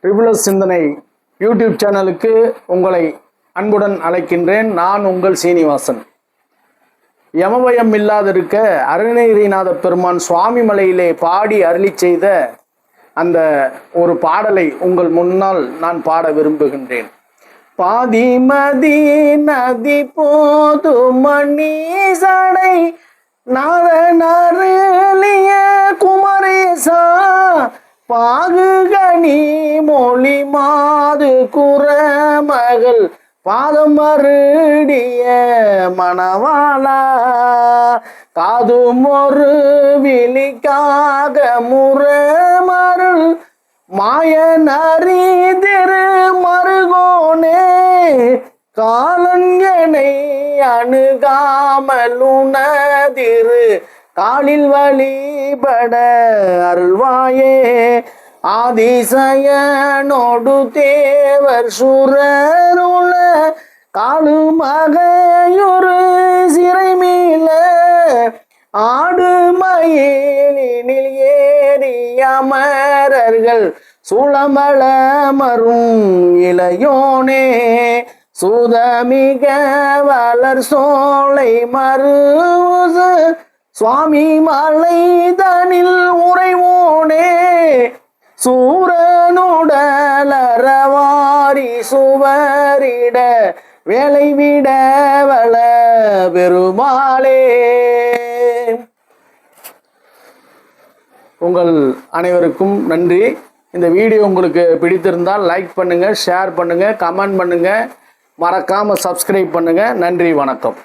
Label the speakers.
Speaker 1: Triple S சிந்தனை YouTube சேனலுக்கு உங்களை அன்புடன் அழைக்கின்றேன். நான் உங்கள் சீனிவாசன். யமபயம் இல்லாதிருக்க அருணகிரிநாத பெருமான் சுவாமி மலையிலே பாடி அருளி செய்த அந்த ஒரு பாடலை உங்கள் முன்னால் நான் பாட விரும்புகின்றேன். பாதிமதி நதி போது மணி சடை நாதனருளிய குமரேசா பாகுகனி மொழி மாது குரமகள் பாதம் மருடிய மணவாளா காதும் ஒரு விழிக்காக முறமருள் மாயனரி திரு மருகோனே காலங்கனை அணுகாமல் உணதிரு காலில் வழிபட அருள்வாயே ஆதிசயனோடு தேவர் சுரருள காலுமகையொரு சிறைமீள ஆடு மயிலினில் ஏறி அமரர்கள் சூளமளமரும் இளையோனே சூதமிக வளர் சோலை மருசு சுவாமி மலை தனில் உறைவோனே சூரனுடலரவாரி சுவரிட வேலை விட வள பெருமாளே. உங்கள் அனைவருக்கும் நன்றி. இந்த வீடியோ உங்களுக்கு பிடித்திருந்தால் லைக் பண்ணுங்கள், ஷேர் பண்ணுங்கள், கமெண்ட் பண்ணுங்கள், மறக்காமல் சப்ஸ்கிரைப் பண்ணுங்கள். நன்றி, வணக்கம்.